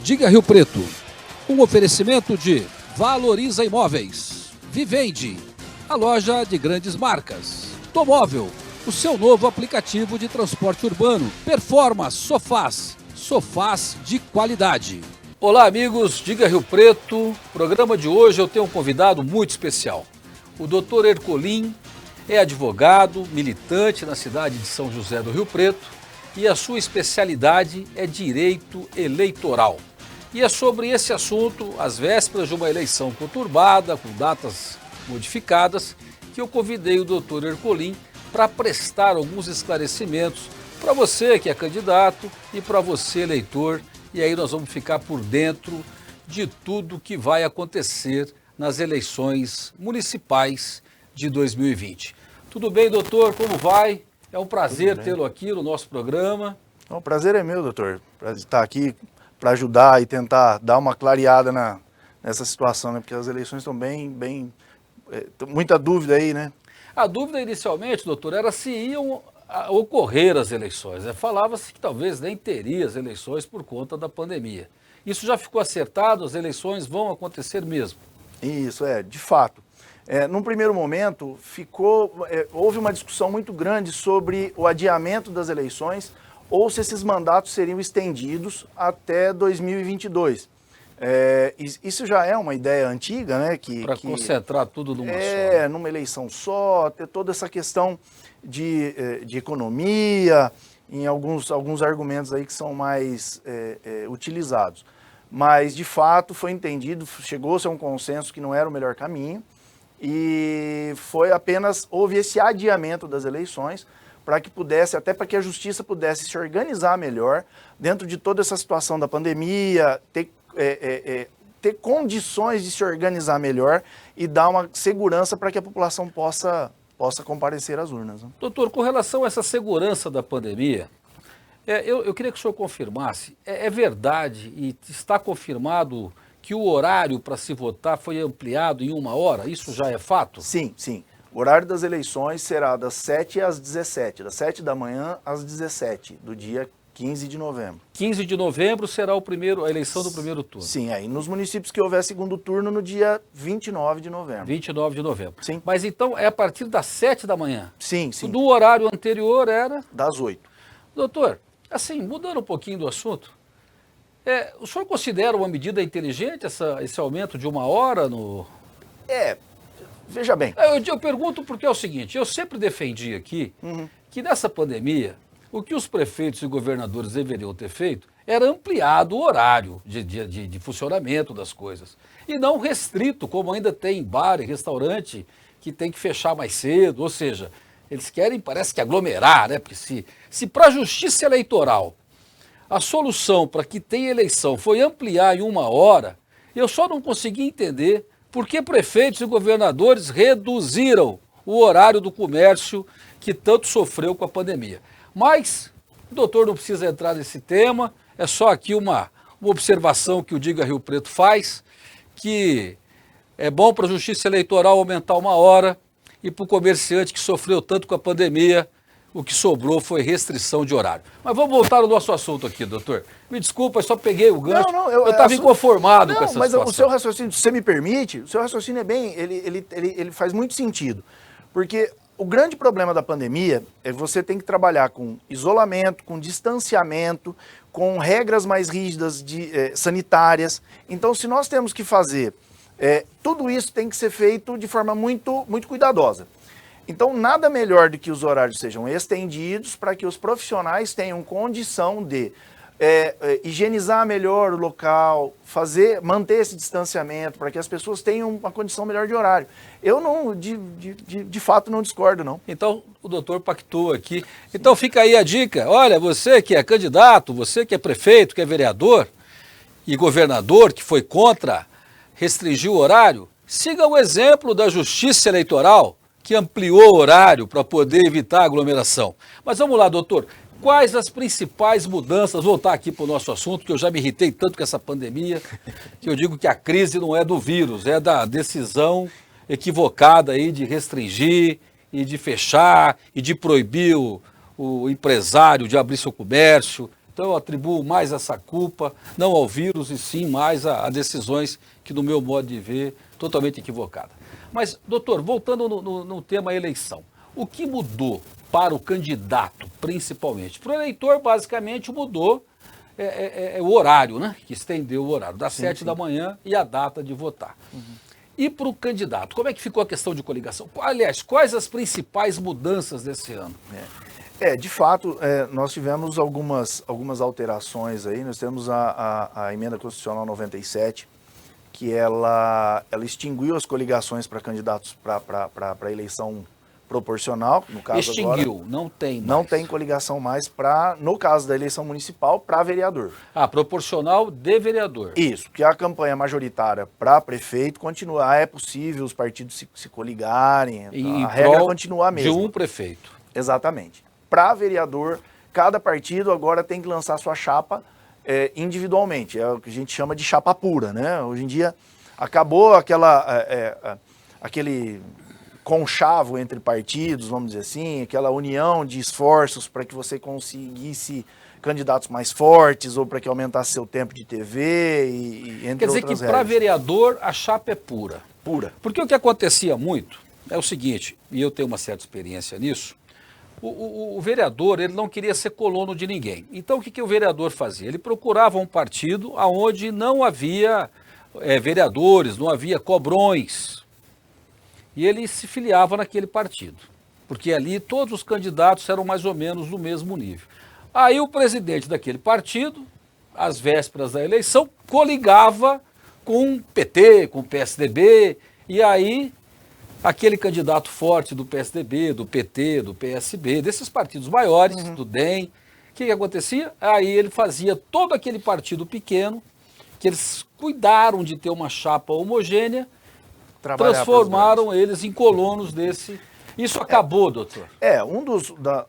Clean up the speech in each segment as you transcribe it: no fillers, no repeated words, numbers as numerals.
Diga Rio Preto, um oferecimento de Valoriza Imóveis, Vivendi, a loja de grandes marcas, Tomóvel, o seu novo aplicativo de transporte urbano, Performance Sofás, sofás de qualidade. Olá amigos, Diga Rio Preto, programa de hoje eu tenho um convidado muito especial. O Dr. Ercolim é advogado, militante na cidade de São José do Rio Preto e a sua especialidade é direito eleitoral. E é sobre esse assunto, às vésperas de uma eleição conturbada, com datas modificadas, que eu convidei o Dr. Ercolim para prestar alguns esclarecimentos para você que é candidato e para você eleitor. E aí nós vamos ficar por dentro de tudo que vai acontecer nas eleições municipais de 2020. Tudo bem, doutor? Como vai? É um prazer tê-lo aqui no nosso programa. O prazer é meu, doutor, para estar aqui para ajudar e tentar dar uma clareada nessa situação, né? Porque as eleições estão muita dúvida aí, né? A dúvida inicialmente, doutor, era se iam ocorrer as eleições, né? Falava-se que talvez nem teria as eleições por conta da pandemia. Isso já ficou acertado? As eleições vão acontecer mesmo? Isso, de fato. Num primeiro momento, houve uma discussão muito grande sobre o adiamento das eleições ou se esses mandatos seriam estendidos até 2022. Isso já é uma ideia antiga, né? Para concentrar tudo numa só. Numa eleição só, ter toda essa questão de economia, em alguns argumentos aí que são mais utilizados. Mas, de fato, foi entendido, chegou-se a um consenso que não era o melhor caminho e houve esse adiamento das eleições para que a justiça pudesse se organizar melhor dentro de toda essa situação da pandemia, ter condições de se organizar melhor e dar uma segurança para que a população possa comparecer às urnas. Né? Doutor, com relação a essa segurança da pandemia, eu queria que o senhor confirmasse, é verdade e está confirmado que o horário para se votar foi ampliado em 1 hora? Isso já é fato? Sim, sim. O horário das eleições será das 7 às 17, das 7 da manhã às 17, do dia 15 de novembro. 15 de novembro será a eleição do primeiro turno? Sim, nos municípios que houver segundo turno no dia 29 de novembro. 29 de novembro. Sim. Mas então é a partir das 7 da manhã? Sim, sim. Do horário anterior era? Das 8. Doutor, assim, mudando um pouquinho do assunto, o senhor considera uma medida inteligente esse aumento de 1 hora no... Veja bem. Eu pergunto porque é o seguinte, eu sempre defendi aqui que nessa pandemia, o que os prefeitos e governadores deveriam ter feito era ampliado o horário de funcionamento das coisas. E não restrito, como ainda tem bar e restaurante que tem que fechar mais cedo. Ou seja, eles querem, parece que aglomerar, né? Porque se para a justiça eleitoral a solução para que tenha eleição foi ampliar em 1 hora, eu só não consegui entender por que prefeitos e governadores reduziram o horário do comércio que tanto sofreu com a pandemia. Mas o doutor não precisa entrar nesse tema, é só aqui uma observação que o Diga Rio Preto faz, que é bom para a justiça eleitoral aumentar 1 hora e para o comerciante que sofreu tanto com a pandemia, o que sobrou foi restrição de horário. Mas vamos voltar ao nosso assunto aqui, doutor. Me desculpa, eu só peguei o gancho. Eu estava inconformado com essa situação. Mas o seu raciocínio, se você me permite, o seu raciocínio ele faz muito sentido. Porque o grande problema da pandemia é que você tem que trabalhar com isolamento, com distanciamento, com regras mais rígidas sanitárias. Então, se nós temos que fazer, tudo isso tem que ser feito de forma muito, muito cuidadosa. Então, nada melhor do que os horários sejam estendidos para que os profissionais tenham condição de higienizar melhor o local, manter esse distanciamento para que as pessoas tenham uma condição melhor de horário. Eu não, de fato, não discordo, não. Então, o doutor pactou aqui. Então, fica aí a dica. Olha, você que é candidato, você que é prefeito, que é vereador e governador, que foi contra restringir o horário, siga o exemplo da Justiça Eleitoral, que ampliou o horário para poder evitar a aglomeração. Mas vamos lá, doutor. Quais as principais mudanças? Voltar aqui para o nosso assunto, que eu já me irritei tanto com essa pandemia, que eu digo que a crise não é do vírus, é da decisão equivocada aí de restringir e de fechar e de proibir o empresário de abrir seu comércio. Então eu atribuo mais essa culpa, não ao vírus, e sim mais a decisões que, no meu modo de ver, totalmente equivocada. Mas, doutor, voltando no tema eleição, o que mudou para o candidato, principalmente? Para o eleitor, basicamente, mudou o horário, né? Que estendeu o horário, das 7 da manhã e a data de votar. E para o candidato, como é que ficou a questão de coligação? Aliás, quais as principais mudanças desse ano? De fato, nós tivemos algumas alterações aí. Nós temos a Emenda Constitucional 97, que ela extinguiu as coligações para candidatos para a eleição proporcional, no caso Extinguiu, agora, não tem mais. Não tem coligação mais no caso da eleição municipal, para vereador. Proporcional de vereador. Isso, porque a campanha majoritária para prefeito continua, é possível os partidos se coligarem, a regra continua a mesma. De um prefeito. Exatamente. Para vereador, cada partido agora tem que lançar sua chapa individualmente, é o que a gente chama de chapa pura, né? Hoje em dia acabou aquele conchavo entre partidos, vamos dizer assim, aquela união de esforços para que você conseguisse candidatos mais fortes ou para que aumentasse seu tempo de TV e entre outras regras. Quer dizer que para vereador a chapa é pura. Pura. Porque o que acontecia muito é o seguinte, e eu tenho uma certa experiência nisso, o vereador ele não queria ser colono de ninguém. Então o que o vereador fazia? Ele procurava um partido onde não havia vereadores, não havia cobrões. E ele se filiava naquele partido, porque ali todos os candidatos eram mais ou menos do mesmo nível. Aí o presidente daquele partido, às vésperas da eleição, coligava com o PT, com o PSDB, e aí aquele candidato forte do PSDB, do PT, do PSB, desses partidos maiores, do DEM, o que acontecia? Aí ele fazia todo aquele partido pequeno, que eles cuidaram de ter uma chapa homogênea, transformaram eles em colonos desse. Isso acabou, doutor?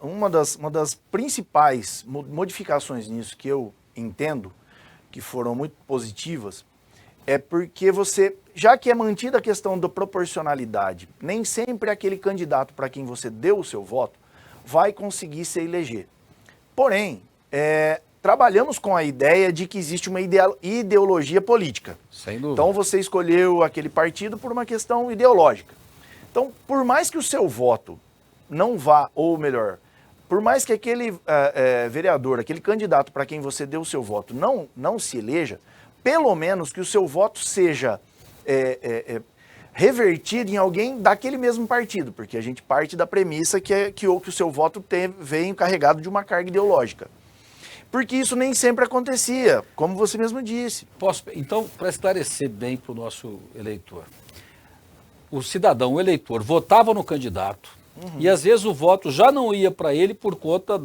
Uma das principais modificações nisso que eu entendo, que foram muito positivas, é porque já que é mantida a questão da proporcionalidade, nem sempre aquele candidato para quem você deu o seu voto vai conseguir se eleger. Porém, trabalhamos com a ideia de que existe uma ideologia política. Sem dúvida. Então você escolheu aquele partido por uma questão ideológica. Então, por mais que o seu voto não vá, ou melhor, por mais que aquele vereador, aquele candidato para quem você deu o seu voto não se eleja, pelo menos que o seu voto seja revertido em alguém daquele mesmo partido, porque a gente parte da premissa que o seu voto vem carregado de uma carga ideológica. Porque isso nem sempre acontecia, como você mesmo disse. Então, para esclarecer bem para o nosso eleitor, o cidadão, o eleitor, votava no candidato e às vezes o voto já não ia para ele por conta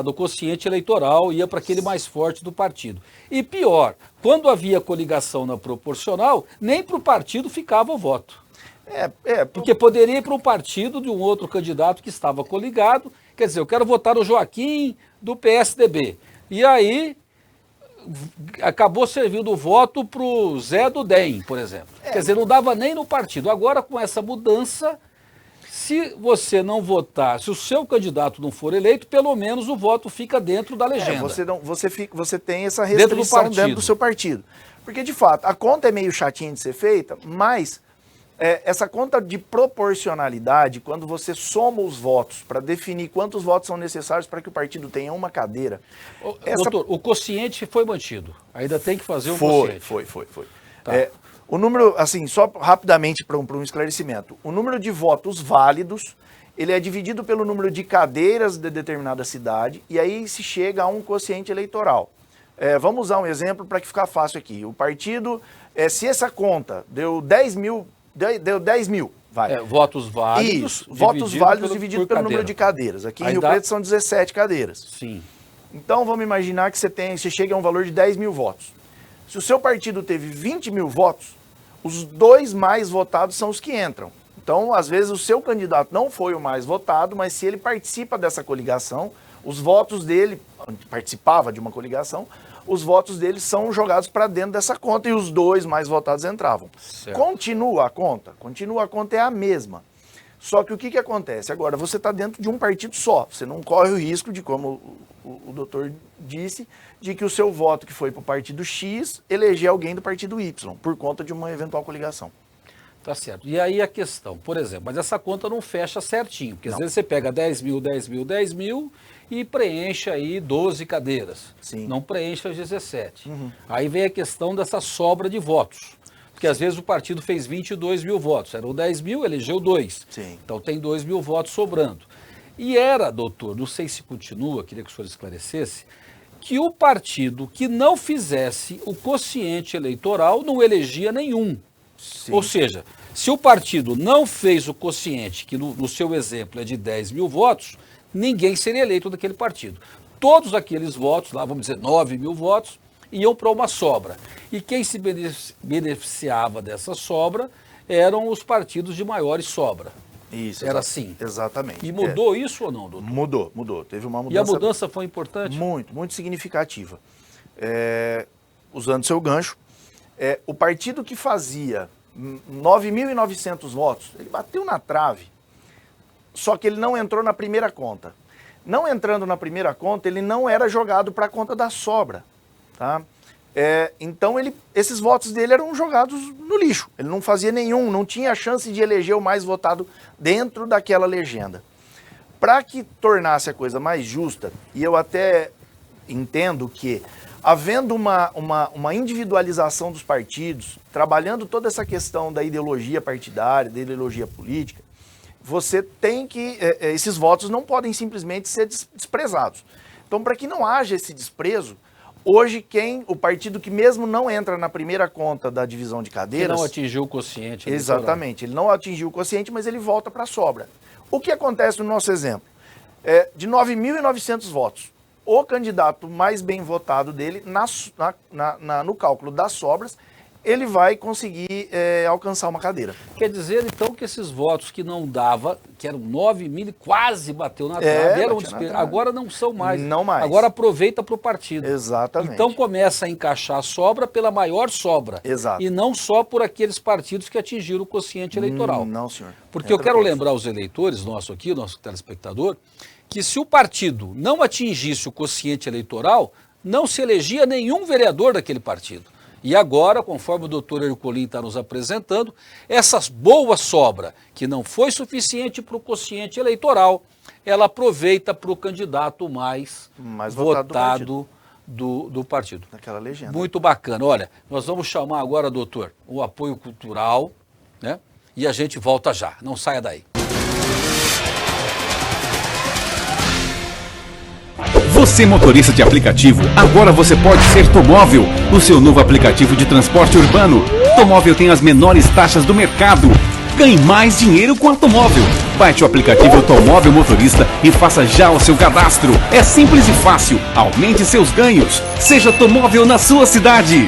do quociente eleitoral, ia para aquele mais forte do partido. E pior, quando havia coligação na proporcional, nem para o partido ficava o voto. Porque poderia ir para um partido de um outro candidato que estava coligado. Quer dizer, eu quero votar no Joaquim do PSDB. E aí acabou servindo o voto para o Zé do DEM, por exemplo. Quer dizer, não dava nem no partido. Agora, com essa mudança, se você não votar, se o seu candidato não for eleito, pelo menos o voto fica dentro da legenda. Você tem essa restrição dentro do seu partido. Porque, de fato, a conta é meio chatinha de ser feita, mas essa conta de proporcionalidade, quando você soma os votos para definir quantos votos são necessários para que o partido tenha uma cadeira... Doutor, o quociente foi mantido. Ainda tem que fazer um quociente. Foi. Tá. O número, assim, só rapidamente para um esclarecimento, o número de votos válidos, ele é dividido pelo número de cadeiras de determinada cidade e aí se chega a um quociente eleitoral. Vamos usar um exemplo para que ficar fácil aqui. O partido, se essa conta deu 10 mil, vai. Votos válidos. Isso, votos válidos dividido pelo número de cadeiras. Aqui em Rio Preto são 17 cadeiras. Sim. Então vamos imaginar que você chega a um valor de 10 mil votos. Se o seu partido teve 20 mil votos, os dois mais votados são os que entram. Então, às vezes, o seu candidato não foi o mais votado, mas se ele participa dessa coligação, os votos dele, participava de uma coligação, os votos dele são jogados para dentro dessa conta e os dois mais votados entravam. Certo. Continua a conta é a mesma. Só que o que acontece? Agora, você está dentro de um partido só. Você não corre o risco de, como o doutor disse, de que o seu voto que foi para o partido X eleger alguém do partido Y, por conta de uma eventual coligação. Tá certo. E aí a questão, por exemplo, mas essa conta não fecha certinho, porque às vezes você pega 10 mil, 10 mil, 10 mil e preenche aí 12 cadeiras. Sim. Não preenche as 17. Aí vem a questão dessa sobra de votos. Porque às vezes o partido fez 22 mil votos, eram 10 mil, elegeu 2. Sim. Então tem 2 mil votos sobrando. E era, doutor, não sei se continua, queria que o senhor esclarecesse, que o partido que não fizesse o quociente eleitoral não elegia nenhum. Sim. Ou seja, se o partido não fez o quociente, que no seu exemplo é de 10 mil votos, ninguém seria eleito daquele partido. Todos aqueles votos, lá vamos dizer 9 mil votos, iam para uma sobra. E quem se beneficiava dessa sobra eram os partidos de maiores sobra. Isso. Era assim. Exatamente. E mudou isso ou não, doutor? Mudou. Teve uma mudança. E a mudança foi importante? Muito significativa. Usando seu gancho, o partido que fazia 9.900 votos, ele bateu na trave, só que ele não entrou na primeira conta. Não entrando na primeira conta, ele não era jogado para a conta da sobra. Tá? Então, esses votos dele eram jogados no lixo. Ele não fazia nenhum, não tinha chance de eleger o mais votado dentro daquela legenda. Para que tornasse a coisa mais justa, e eu até entendo que, havendo uma individualização dos partidos, trabalhando toda essa questão da ideologia partidária, da ideologia política, você tem que, esses votos não podem simplesmente ser desprezados. Então, para que não haja esse desprezo, hoje o partido que mesmo não entra na primeira conta da divisão de cadeiras... Que não atingiu o quociente eleitoral. Exatamente, ele não atingiu o quociente, mas ele volta para a sobra. O que acontece no nosso exemplo? De 9.900 votos, o candidato mais bem votado dele, no cálculo das sobras, ele vai conseguir alcançar uma cadeira. Quer dizer, então, que esses votos que não dava, que eram 9 mil, quase bateu na trave, agora não são mais. Não mais. Agora aproveita para o partido. Exatamente. Então começa a encaixar a sobra pela maior sobra. Exato. E não só por aqueles partidos que atingiram o quociente eleitoral. Não, senhor. Porque eu quero lembrar aos eleitores, nosso telespectador, que se o partido não atingisse o quociente eleitoral, não se elegia nenhum vereador daquele partido. E agora, conforme o doutor Ercolim está nos apresentando, essas boas sobra, que não foi suficiente para o quociente eleitoral, ela aproveita para o candidato mais votado do partido. Naquela legenda. Muito bacana. Olha, nós vamos chamar agora, doutor, o apoio cultural, né? E a gente volta já. Não saia daí. Você, motorista de aplicativo, agora você pode ser Tomóvel, o seu novo aplicativo de transporte urbano. Tomóvel tem as menores taxas do mercado. Ganhe mais dinheiro com a Tomóvel. Baixe o aplicativo Tomóvel Motorista e faça já o seu cadastro. É simples e fácil. Aumente seus ganhos. Seja Tomóvel na sua cidade.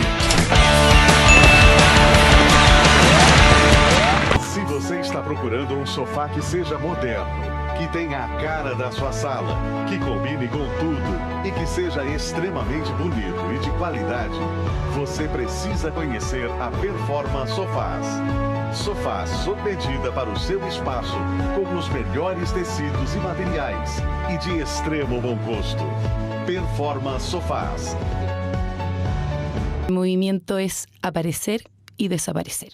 Se você está procurando um sofá que seja moderno, que tenha a cara da sua sala, que combine com tudo e que seja extremamente bonito e de qualidade, você precisa conhecer a Performa Sofás. Sofás sob medida para o seu espaço, com os melhores tecidos e materiais e de extremo bom gosto. Performa Sofás. El movimiento es aparecer y desaparecer.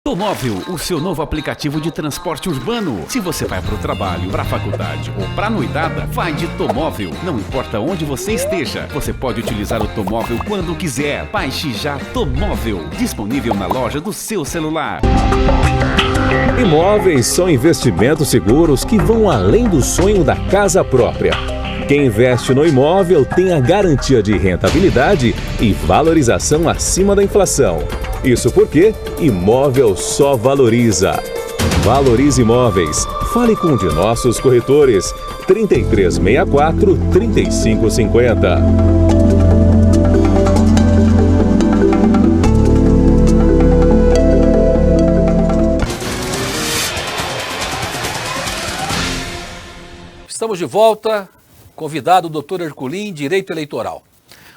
Tomóvel, o seu novo aplicativo de transporte urbano. Se você vai para o trabalho, para a faculdade ou para a noitada, vai de Tomóvel. Não importa onde você esteja, você pode utilizar o Tomóvel quando quiser. Baixe já Tomóvel, disponível na loja do seu celular. Imóveis são investimentos seguros que vão além do sonho da casa própria. Quem investe no imóvel tem a garantia de rentabilidade e valorização acima da inflação. Isso porque imóvel só valoriza. Valorize Imóveis. Fale com um de nossos corretores. 3364-3550. Estamos de volta, convidado o Dr. Herculin, Direito Eleitoral.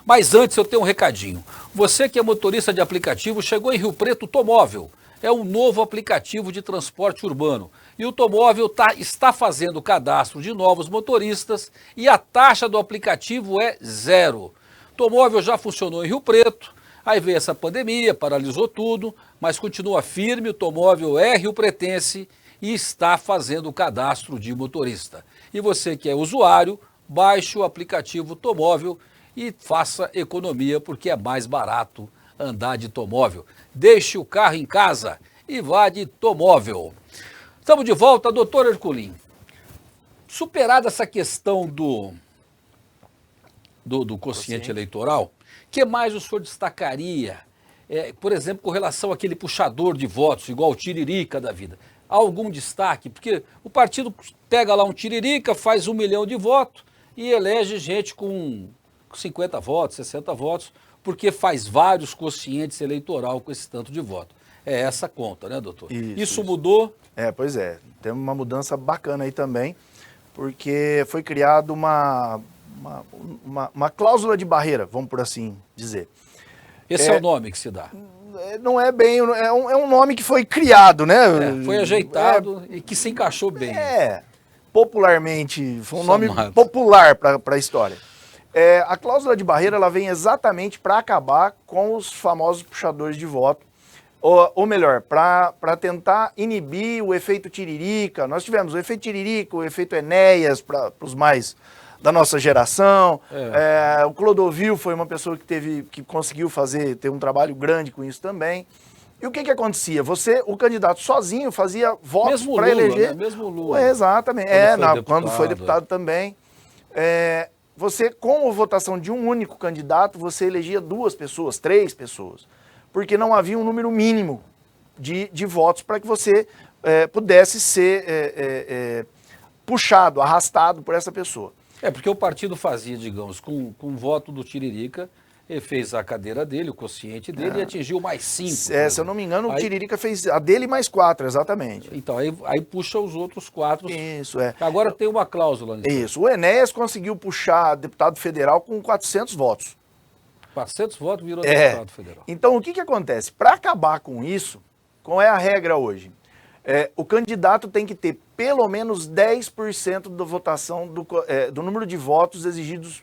Mas antes eu tenho um recadinho. Você que é motorista de aplicativo, chegou em Rio Preto o Tomóvel. É um novo aplicativo de transporte urbano. E o Tomóvel está fazendo o cadastro de novos motoristas e a taxa do aplicativo é 0. Tomóvel já funcionou em Rio Preto, aí veio essa pandemia, paralisou tudo, mas continua firme, o Tomóvel é riopretense e está fazendo o cadastro de motorista. E você que é usuário, baixe o aplicativo Tomóvel e faça economia, porque é mais barato andar de Tomóvel. Deixe o carro em casa e vá de Tomóvel. Estamos de volta, doutor Herculin. Superada essa questão do quociente eleitoral, o que mais o senhor destacaria, por exemplo, com relação àquele puxador de votos, igual o Tiririca da vida? Há algum destaque? Porque o partido pega lá um Tiririca, faz 1 milhão de votos e elege gente com 50 votos, 60 votos, porque faz vários quocientes eleitoral com esse tanto de voto. É essa conta, né, doutor? Isso mudou? Pois é. Tem uma mudança bacana aí também, porque foi criado uma cláusula de barreira, vamos por assim dizer. Esse é o nome que se dá. Não é bem, é um nome que foi criado, né? Foi ajeitado e que se encaixou bem. Popularmente, foi um nome popular para a história. A cláusula de barreira ela vem exatamente para acabar com os famosos puxadores de voto, ou melhor, para tentar inibir o efeito Tiririca. Nós tivemos o efeito Tiririca, o efeito Enéas para os mais da nossa geração. O Clodovil foi uma pessoa que conseguiu ter um trabalho grande com isso também. E o que acontecia? O candidato sozinho fazia votos para eleger. Né? Mesmo Lula. Exatamente. Quando foi deputado também. Você, com a votação de um único candidato, você elegia 2 pessoas, 3 pessoas. Porque não havia um número mínimo de votos para que você pudesse ser puxado, arrastado por essa pessoa. Porque o partido fazia, digamos, com o voto do Tiririca, ele fez a cadeira dele, o quociente dele, e atingiu mais 5. Se eu não me engano, o Tiririca fez a dele mais 4, exatamente. Então, aí puxa os outros 4. Isso, Agora tem uma cláusula nisso. Isso. O Enéas conseguiu puxar deputado federal com 400 votos. 400 votos virou deputado federal. Então, o que acontece? Para acabar com isso, qual é a regra hoje? O candidato tem que ter pelo menos 10% da votação do número de votos exigidos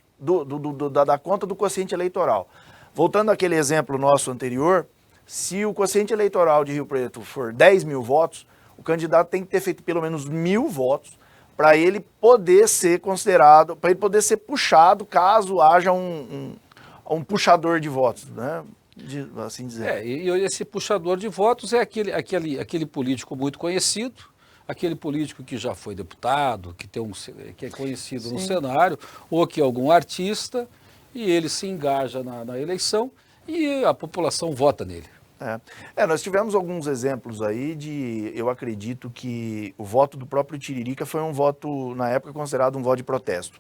da conta do quociente eleitoral. Voltando àquele exemplo nosso anterior, se o quociente eleitoral de Rio Preto for 10 mil votos, o candidato tem que ter feito pelo menos 1.000 votos para ele poder ser considerado, para ele poder ser puxado caso haja um puxador de votos, né? Assim dizer. E esse puxador de votos é aquele político muito conhecido, aquele político que já foi deputado, que é conhecido no cenário, ou que é algum artista, e ele se engaja na eleição e a população vota nele. Nós tivemos alguns exemplos aí eu acredito que o voto do próprio Tiririca foi um voto, na época, considerado um voto de protesto.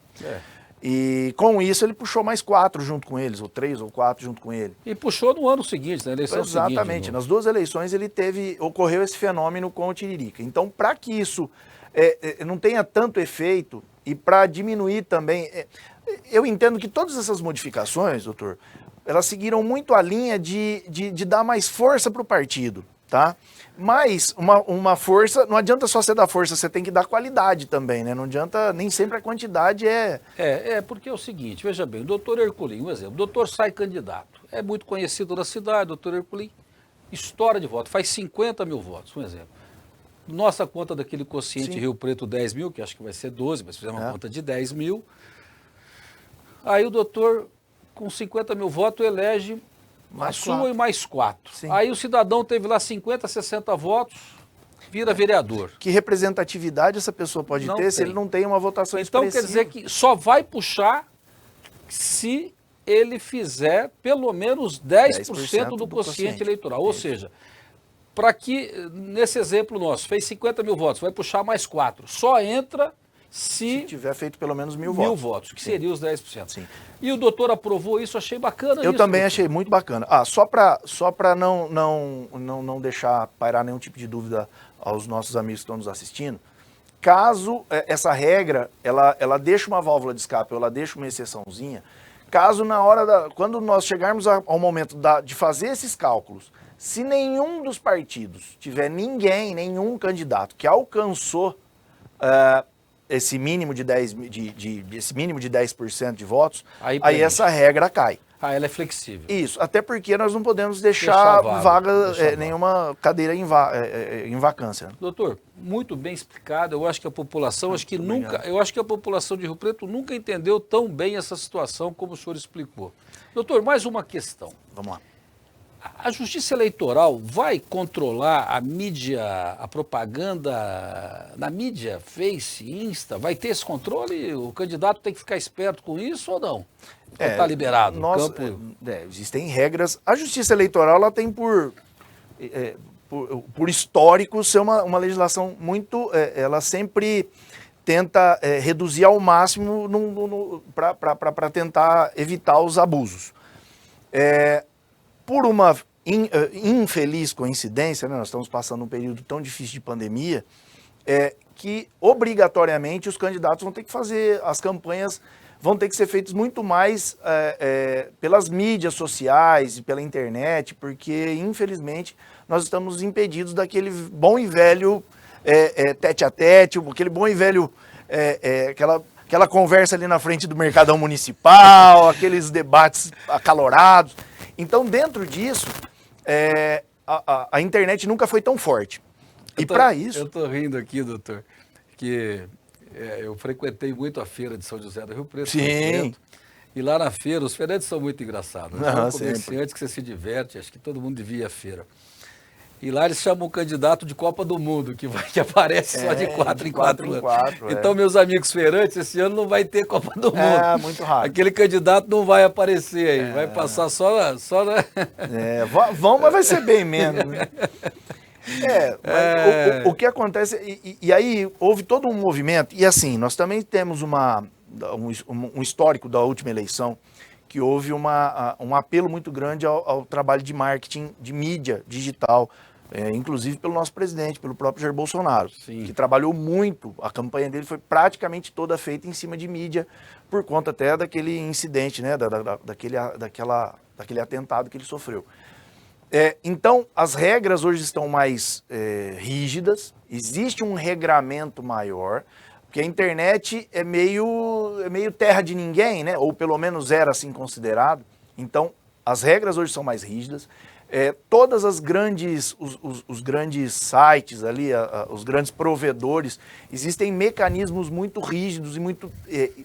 E com isso ele puxou mais 4 junto com eles, ou 3 ou 4 junto com ele. E puxou no ano seguinte, na eleição seguinte. Exatamente, nas 2 eleições ocorreu esse fenômeno com o Tiririca. Então, para que isso não tenha tanto efeito e para diminuir também, eu entendo que todas essas modificações, doutor, elas seguiram muito a linha de dar mais força para o partido, tá? Mas uma força, não adianta só você dar força, você tem que dar qualidade também, né? Não adianta, nem sempre a quantidade porque é o seguinte, veja bem, o doutor Herculin, um exemplo, o doutor sai candidato, é muito conhecido na cidade, doutor Herculin, história de voto, faz 50 mil votos, um exemplo. Nossa conta daquele quociente Rio Preto 10 mil, que acho que vai ser 12, mas fizemos uma conta de 10 mil. Aí o doutor, com 50 mil votos, elege a sua e mais 4. Aí o cidadão teve lá 50, 60 votos, vira vereador. Que representatividade essa pessoa pode ter se ele não tem uma votação expressiva? Então quer dizer que só vai puxar se ele fizer pelo menos 10% do quociente eleitoral. Ou seja, para que, nesse exemplo nosso, fez 50 mil votos, vai puxar mais 4. Só entra se tiver feito pelo menos 1.000 votos. votos. Que seria os 10%. Sim. E o doutor aprovou isso, achei bacana Eu isso, também doutor. achei muito bacana. Só para não deixar pairar nenhum tipo de dúvida aos nossos amigos que estão nos assistindo, caso essa regra, ela deixa uma válvula de escape, ou ela deixa uma exceçãozinha, caso quando nós chegarmos ao momento de fazer esses cálculos, se nenhum dos partidos tiver nenhum candidato que alcançou esse mínimo de 10% de votos, aí essa regra cai. Ela é flexível. Isso, até porque nós não podemos deixar nenhuma cadeira em vacância. Doutor, muito bem explicado. Eu acho que a população, eu acho que a população de Rio Preto nunca entendeu tão bem essa situação como o senhor explicou. Doutor, mais uma questão. Vamos lá. A Justiça Eleitoral vai controlar a mídia, a propaganda na mídia, Face, Insta? Vai ter esse controle? O candidato tem que ficar esperto com isso ou não? Está liberado? Existem regras. A Justiça Eleitoral ela tem por histórico ser uma legislação muito... ela sempre tenta reduzir ao máximo para tentar evitar os abusos. Por uma infeliz coincidência, né, nós estamos passando um período tão difícil de pandemia, que obrigatoriamente os candidatos vão ter que fazer, as campanhas vão ter que ser feitas muito mais pelas mídias sociais e pela internet, porque infelizmente nós estamos impedidos daquele bom e velho tete a tete, aquele bom e velho, aquela conversa ali na frente do Mercadão Municipal, aqueles debates acalorados. Então, dentro disso, a internet nunca foi tão forte. E para isso... Eu estou rindo aqui, doutor, que eu frequentei muito a feira de São José do Rio Preto. Sim. E lá na feira, os feirantes são muito engraçados. São comerciantes que você se diverte, acho que todo mundo devia ir à feira. E lá eles chamam o candidato de Copa do Mundo, que aparece só de 4 em 4 anos. Então, meus amigos feirantes, esse ano não vai ter Copa do Mundo. Muito raro. Aquele candidato não vai aparecer aí, vai passar só na... Vão, mas vai ser bem menos, né? O que acontece... E aí houve todo um movimento, e assim, nós também temos um histórico da última eleição, que houve um apelo muito grande ao trabalho de marketing, de mídia digital, inclusive pelo nosso presidente, pelo próprio Jair Bolsonaro, Sim. que trabalhou muito, a campanha dele foi praticamente toda feita em cima de mídia, por conta até daquele incidente, né, daquele atentado que ele sofreu. Então, as regras hoje estão mais rígidas, existe um regramento maior, porque a internet é meio terra de ninguém, né? Ou pelo menos era assim considerado. Então, as regras hoje são mais rígidas. Todas as grandes, os grandes sites ali, os grandes provedores, existem mecanismos muito rígidos e muito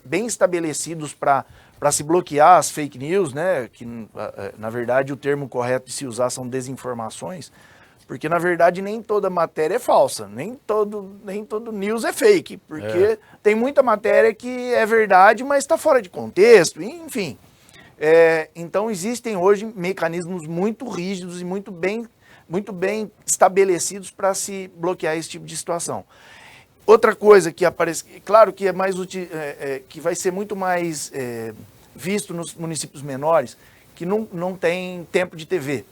bem estabelecidos para se bloquear as fake news, né? Que, na verdade, o termo correto de se usar são desinformações. Porque, na verdade, nem toda matéria é falsa, nem todo news é fake, porque tem muita matéria que é verdade, mas está fora de contexto, enfim. Então, existem hoje mecanismos muito rígidos e muito bem estabelecidos para se bloquear esse tipo de situação. Outra coisa que aparece, claro que que vai ser muito mais visto nos municípios menores, que não tem tempo de TV.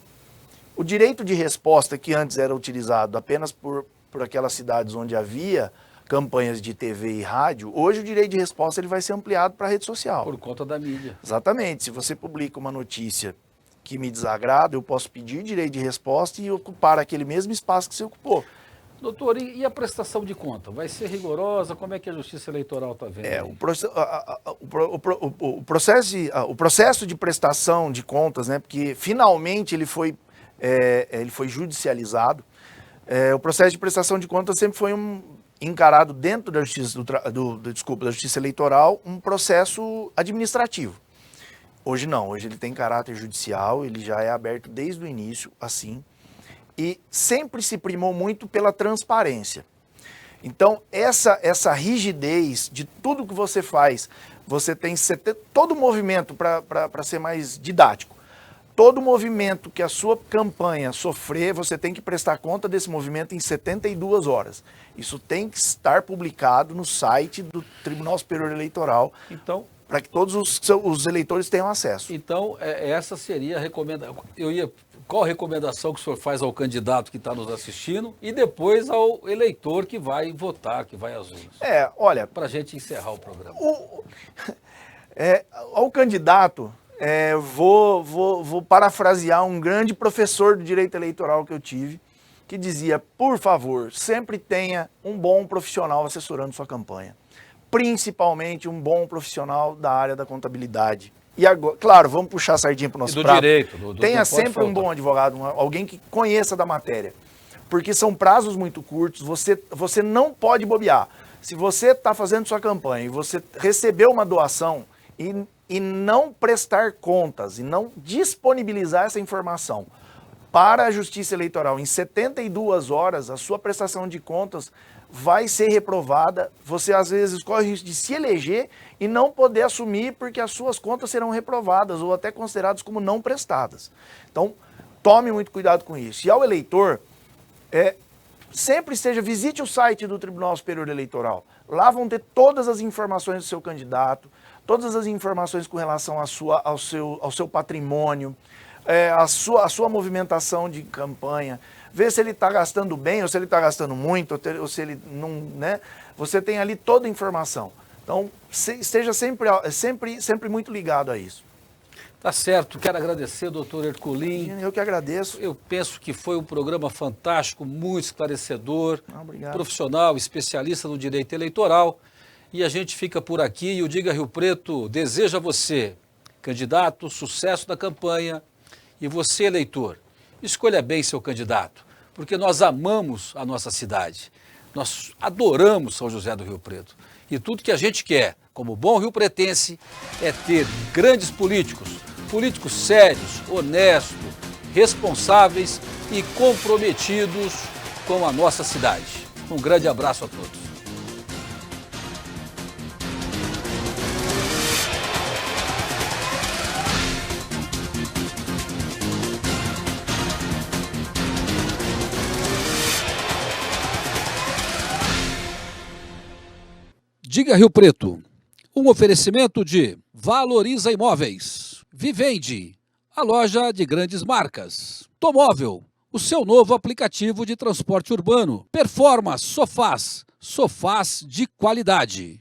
O direito de resposta, que antes era utilizado apenas por aquelas cidades onde havia campanhas de TV e rádio, hoje o direito de resposta ele vai ser ampliado para a rede social. Por conta da mídia. Exatamente. Se você publica uma notícia que me desagrada, eu posso pedir direito de resposta e ocupar aquele mesmo espaço que você ocupou. Doutor, e a prestação de conta? Vai ser rigorosa? Como é que a Justiça Eleitoral está vendo? O processo de prestação de contas, né, porque finalmente ele foi judicializado. O processo de prestação de contas sempre foi encarado dentro da Justiça, da Justiça Eleitoral, um processo administrativo. Hoje não, hoje ele tem caráter judicial, ele já é aberto desde o início, assim, e sempre se primou muito pela transparência. Então, essa rigidez de tudo que você faz, você tem todo o movimento, para ser mais didático, todo movimento que a sua campanha sofrer, você tem que prestar conta desse movimento em 72 horas. Isso tem que estar publicado no site do Tribunal Superior Eleitoral, Então, para que todos os eleitores tenham acesso. então essa seria a recomendação. Qual a recomendação que o senhor faz ao candidato que está nos assistindo e depois ao eleitor que vai votar, que vai às urnas? Olha, Para a gente encerrar o programa. ao candidato, vou parafrasear um grande professor do direito eleitoral que eu tive, que dizia, por favor, sempre tenha um bom profissional assessorando sua campanha. Principalmente um bom profissional da área da contabilidade. E agora, claro, vamos puxar a sardinha para o nosso prato. Direito. Tenha sempre um bom advogado, alguém que conheça da matéria. Porque são prazos muito curtos, você não pode bobear. Se você está fazendo sua campanha e você recebeu uma doação e não prestar contas e não disponibilizar essa informação para a Justiça Eleitoral em 72 horas, a sua prestação de contas vai ser reprovada. Você às vezes corre o risco de se eleger e não poder assumir porque as suas contas serão reprovadas ou até consideradas como não prestadas. Então, tome muito cuidado com isso. E ao eleitor, sempre visite o site do Tribunal Superior Eleitoral. Lá vão ter todas as informações do seu candidato, todas as informações com relação ao seu patrimônio, a sua movimentação de campanha, ver se ele está gastando bem ou se ele está gastando muito, ou se ele não, né? Você tem ali toda a informação. Então, esteja sempre muito ligado a isso. Tá certo, quero agradecer, doutor Herculin. Eu que agradeço. Eu penso que foi um programa fantástico, muito esclarecedor, Obrigado. Profissional, especialista no direito eleitoral. E a gente fica por aqui e o Diga Rio Preto deseja a você, candidato, sucesso na campanha. E você, eleitor, escolha bem seu candidato, porque nós amamos a nossa cidade. Nós adoramos São José do Rio Preto. E tudo que a gente quer, como bom rio-pretense, é ter grandes políticos, políticos sérios, honestos, responsáveis e comprometidos com a nossa cidade. Um grande abraço a todos. Diga Rio Preto, um oferecimento de Valoriza Imóveis, Vivendi, a loja de grandes marcas, Tomóvel, o seu novo aplicativo de transporte urbano, Performance Sofás, sofás de qualidade.